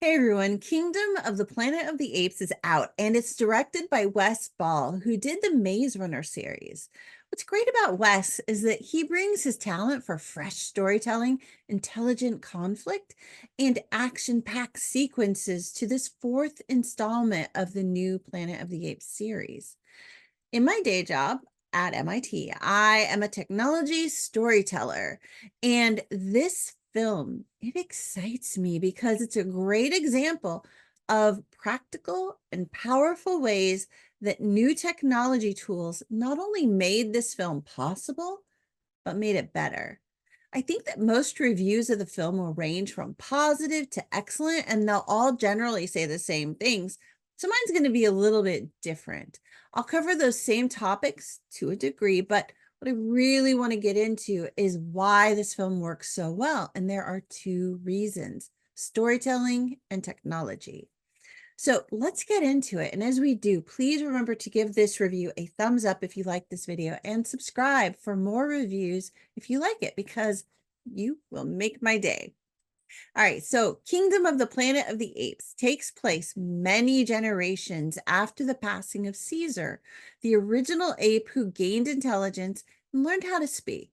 Hey everyone, Kingdom of the Planet of the Apes is out and it's directed by Wes Ball, who did the Maze Runner series. What's great about Wes is that he brings his talent for fresh storytelling, intelligent conflict, and action-packed sequences to this fourth installment of the new Planet of the Apes series. In my day job at MIT, I am a technology storyteller, and this film, it excites me because it's a great example of practical and powerful ways that new technology tools not only made this film possible, but made it better. I think that most reviews of the film will range from positive to excellent, and they'll all generally say the same things. So mine's going to be a little bit different. I'll cover those same topics to a degree, but what I really want to get into is why this film works so well. And there are two reasons: storytelling and technology. So let's get into it. And as we do, please remember to give this review a thumbs up if you like this video and subscribe for more reviews if you like it, because you will make my day. All right, so Kingdom of the Planet of the Apes takes place many generations after the passing of Caesar, the original ape who gained intelligence and learned how to speak.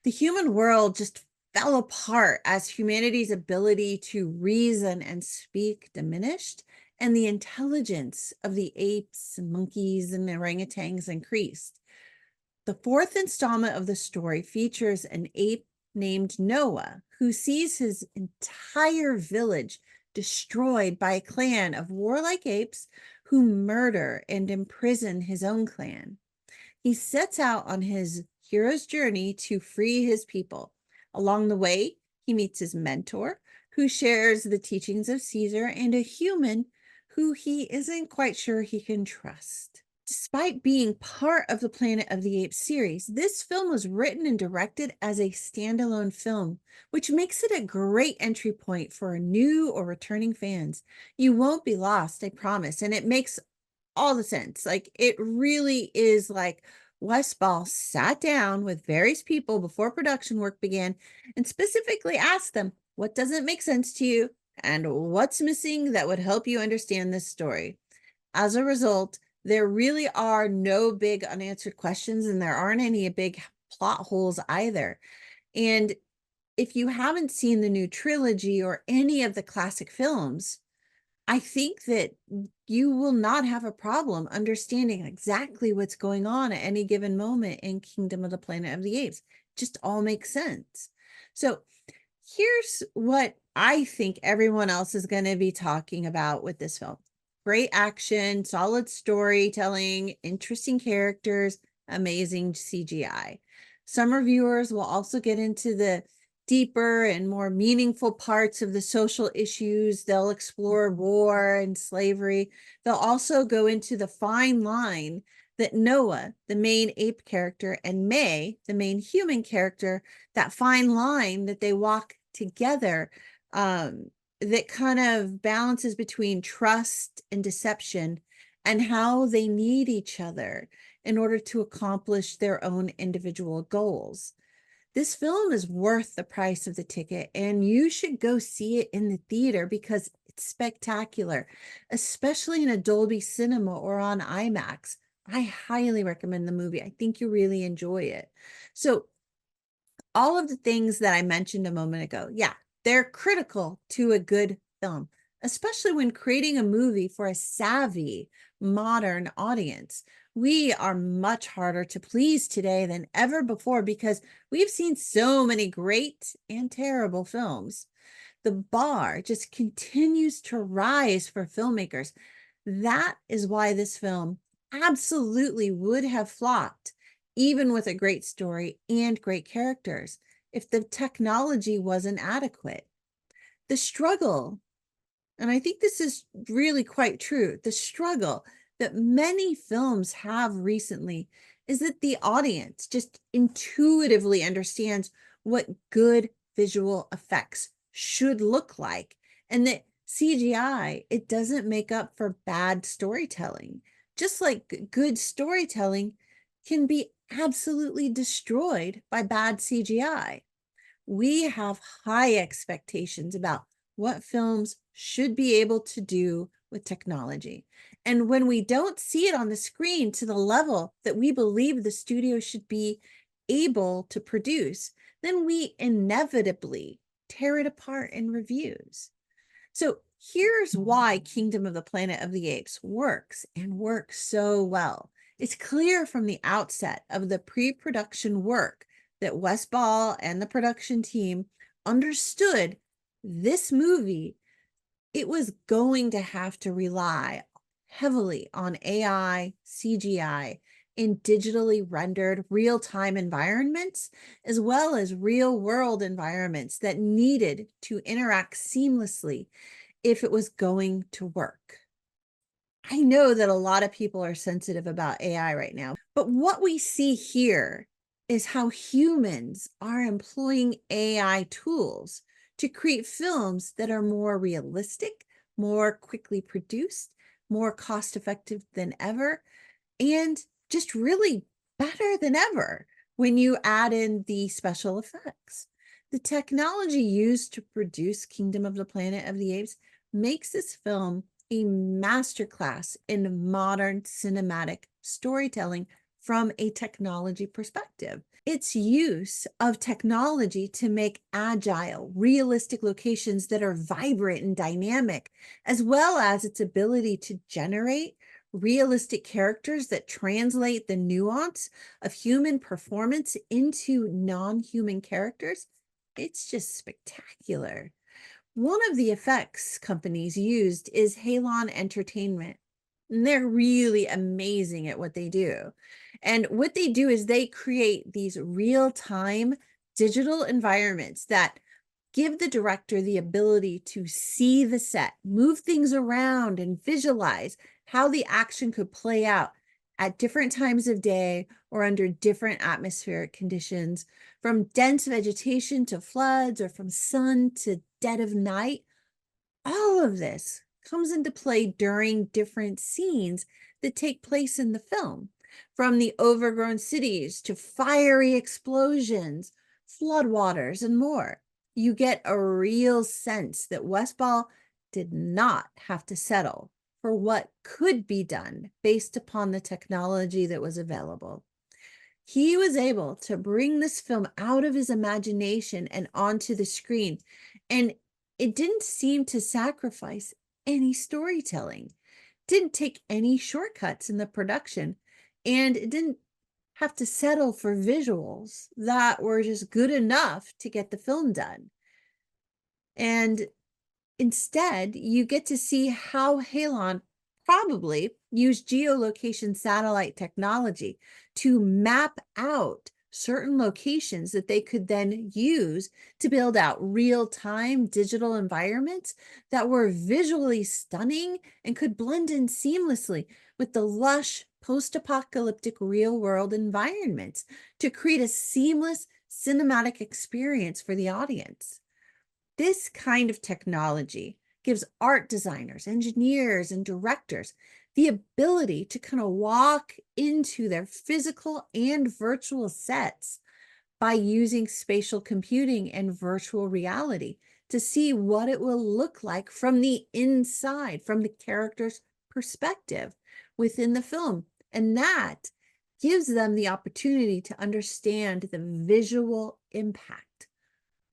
The human world just fell apart as humanity's ability to reason and speak diminished, and the intelligence of the apes and monkeys and orangutans increased. The fourth installment of the story features an ape named Noah, who sees his entire village destroyed by a clan of warlike apes who murder and imprison his own clan. He sets out on his hero's journey to free his people. Along the way, he meets his mentor, who shares the teachings of Caesar, and a human who he isn't quite sure he can trust. Despite being part of the Planet of the Apes series, this film was written and directed as a standalone film, which makes it a great entry point for new or returning fans. You won't be lost, I promise, and it makes all the sense. Like, it really is like Wes Ball sat down with various people before production work began and specifically asked them, what doesn't make sense to you and what's missing that would help you understand this story? As a result, there really are no big unanswered questions, and there aren't any big plot holes either. And if you haven't seen the new trilogy or any of the classic films, I think that you will not have a problem understanding exactly what's going on at any given moment in Kingdom of the Planet of the Apes. Just all makes sense. So here's what I think everyone else is going to be talking about with this film. Great action, solid storytelling, interesting characters, amazing CGI. Some reviewers will also get into the deeper and more meaningful parts of the social issues. They'll explore war and slavery. They'll also go into the fine line that Noah, the main ape character, and May, the main human character, that fine line that they walk together, that kind of balances between trust and deception, and how they need each other in order to accomplish their own individual goals. This film is worth the price of the ticket, and you should go see it in the theater because it's spectacular, especially in a Dolby Cinema or on IMAX. I highly recommend the movie. I think you really enjoy it. So all of the things that I mentioned a moment ago, yeah, they're critical to a good film, especially when creating a movie for a savvy, modern audience. We are much harder to please today than ever before because we've seen so many great and terrible films. The bar just continues to rise for filmmakers. That is why this film absolutely would have flopped, even with a great story and great characters, if the technology wasn't adequate. The struggle, and I think this is really quite true, the struggle that many films have recently is that the audience just intuitively understands what good visual effects should look like, and that CGI, it doesn't make up for bad storytelling. Just like good storytelling can be absolutely destroyed by bad CGI. We have high expectations about what films should be able to do with technology. And when we don't see it on the screen to the level that we believe the studio should be able to produce, then we inevitably tear it apart in reviews. So here's why Kingdom of the Planet of the Apes works and works so well. It's clear from the outset of the pre-production work that Wes Ball and the production team understood this movie, it was going to have to rely heavily on AI, CGI, in digitally rendered real-time environments, as well as real-world environments that needed to interact seamlessly if it was going to work. I know that a lot of people are sensitive about AI right now, but what we see here is how humans are employing AI tools to create films that are more realistic, more quickly produced, more cost-effective than ever, and just really better than ever when you add in the special effects. The technology used to produce Kingdom of the Planet of the Apes makes this film a masterclass in modern cinematic storytelling from a technology perspective. Its use of technology to make agile, realistic locations that are vibrant and dynamic, as well as its ability to generate realistic characters that translate the nuance of human performance into non-human characters, it's just spectacular. One of the effects companies used is Halon Entertainment. And they're really amazing at what they do. And what they do is they create these real-time digital environments that give the director the ability to see the set, move things around, and visualize how the action could play out at different times of day or under different atmospheric conditions, from dense vegetation to floods or from sun to dead of night. All of this comes into play during different scenes that take place in the film, from the overgrown cities to fiery explosions, floodwaters, and more. You get a real sense that Wes Ball did not have to settle for what could be done based upon the technology that was available. He was able to bring this film out of his imagination and onto the screen, and it didn't seem to sacrifice any storytelling, didn't take any shortcuts in the production, and it didn't have to settle for visuals that were just good enough to get the film done. And instead, you get to see how Halon probably used geolocation satellite technology to map out certain locations that they could then use to build out real-time digital environments that were visually stunning and could blend in seamlessly with the lush post-apocalyptic real-world environments to create a seamless cinematic experience for the audience. This kind of technology gives art designers, engineers, and directors the ability to kind of walk into their physical and virtual sets by using spatial computing and virtual reality to see what it will look like from the inside, from the character's perspective within the film. And that gives them the opportunity to understand the visual impact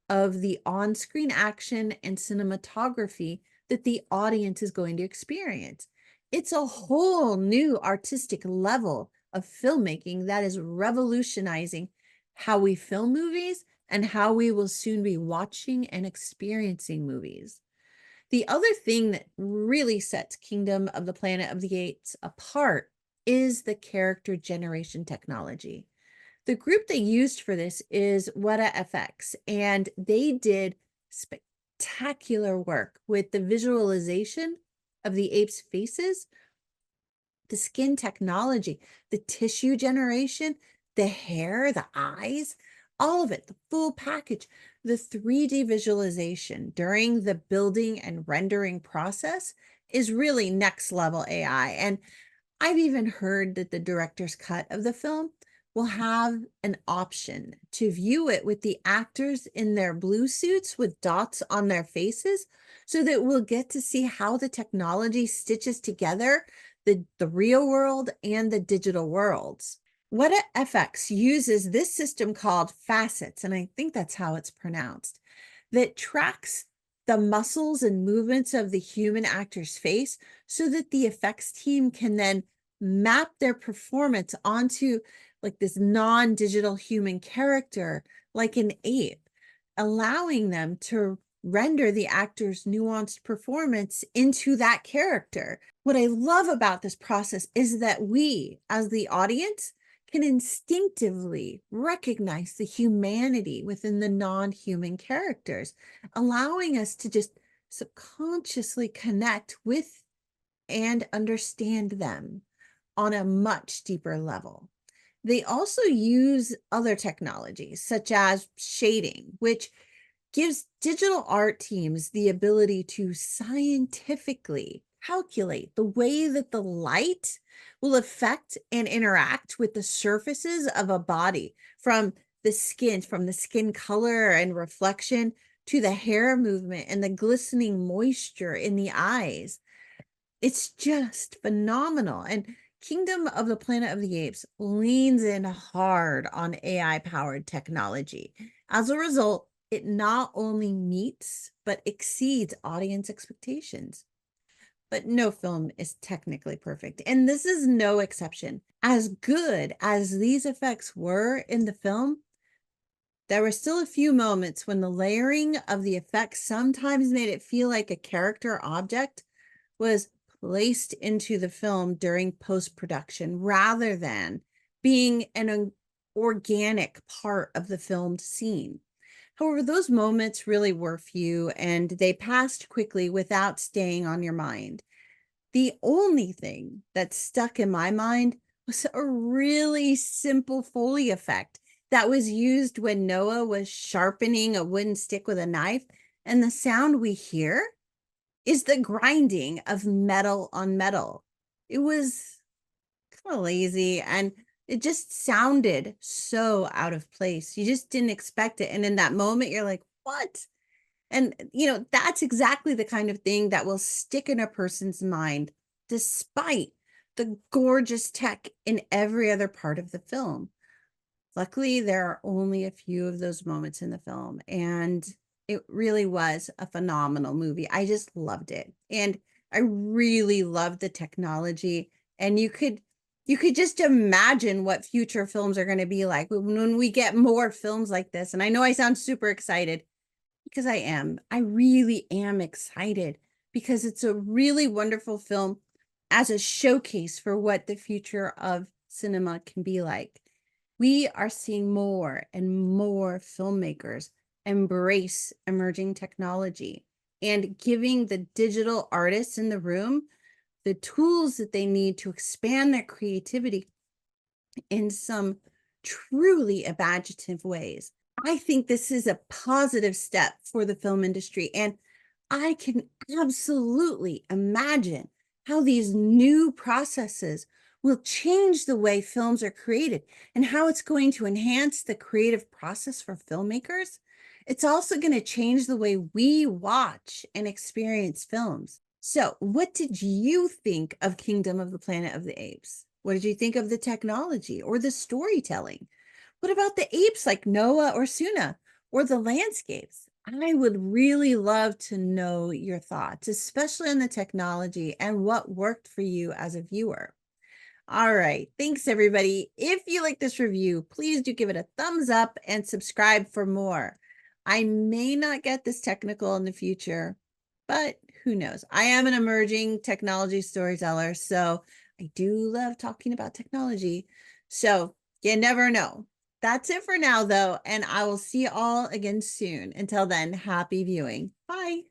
of the on-screen action and cinematography that the audience is going to experience. It's a whole new artistic level of filmmaking that is revolutionizing how we film movies and how we will soon be watching and experiencing movies. The other thing that really sets Kingdom of the Planet of the Apes apart is the character generation technology. The group they used for this is WetaFX, and they did spectacular work with the visualization of the apes' faces, the skin technology, the tissue generation, the hair, the eyes, all of it, the full package. The 3D visualization during the building and rendering process is really next level AI. And I've even heard that the director's cut of the film will have an option to view it with the actors in their blue suits with dots on their faces, so that we'll get to see how the technology stitches together the real world and the digital worlds. WetaFX uses this system called facets, and I think that's how it's pronounced, that tracks the muscles and movements of the human actor's face so that the effects team can then map their performance onto like this non-digital human character, like an ape, allowing them to render the actor's nuanced performance into that character. What I love about this process is that we, as the audience, can instinctively recognize the humanity within the non-human characters, allowing us to just subconsciously connect with and understand them on a much deeper level. They also use other technologies such as shading, which gives digital art teams the ability to scientifically calculate the way that the light will affect and interact with the surfaces of a body, from the skin color and reflection to the hair movement and the glistening moisture in the eyes. It's just phenomenal. And Kingdom of the Planet of the Apes leans in hard on AI powered technology. As a result, it not only meets but exceeds audience expectations. But no film is technically perfect, and this is no exception. As good as these effects were in the film, there were still a few moments when the layering of the effects sometimes made it feel like a character object was placed into the film during post-production rather than being an organic part of the filmed scene. However, those moments really were few and they passed quickly without staying on your mind. The only thing that stuck in my mind was a really simple Foley effect that was used when Noah was sharpening a wooden stick with a knife. And the sound we hear is the grinding of metal on metal. It was kind of lazy and it just sounded so out of place. You just didn't expect it. And in that moment, you're like, what? And, that's exactly the kind of thing that will stick in a person's mind, despite the gorgeous tech in every other part of the film. Luckily, there are only a few of those moments in the film, and it really was a phenomenal movie. I just loved it. And I really loved the technology. And you could just imagine what future films are going to be like when we get more films like this. And I know I sound super excited because I am. I really am excited because it's a really wonderful film as a showcase for what the future of cinema can be like. We are seeing more and more filmmakers embrace emerging technology and giving the digital artists in the room the tools that they need to expand their creativity in some truly imaginative ways. I think this is a positive step for the film industry, and I can absolutely imagine how these new processes will change the way films are created and how it's going to enhance the creative process for filmmakers. It's also going to change the way we watch and experience films. So, what did you think of Kingdom of the Planet of the Apes? What did you think of the technology or the storytelling? What about the apes like Noah or Suna or the landscapes? I would really love to know your thoughts, especially on the technology and what worked for you as a viewer. All right. Thanks, everybody. If you like this review, please do give it a thumbs up and subscribe for more. I may not get this technical in the future, but who knows? I am an emerging technology storyteller, so I do love talking about technology. So you never know. That's it for now, though, and I will see you all again soon. Until then, happy viewing. Bye.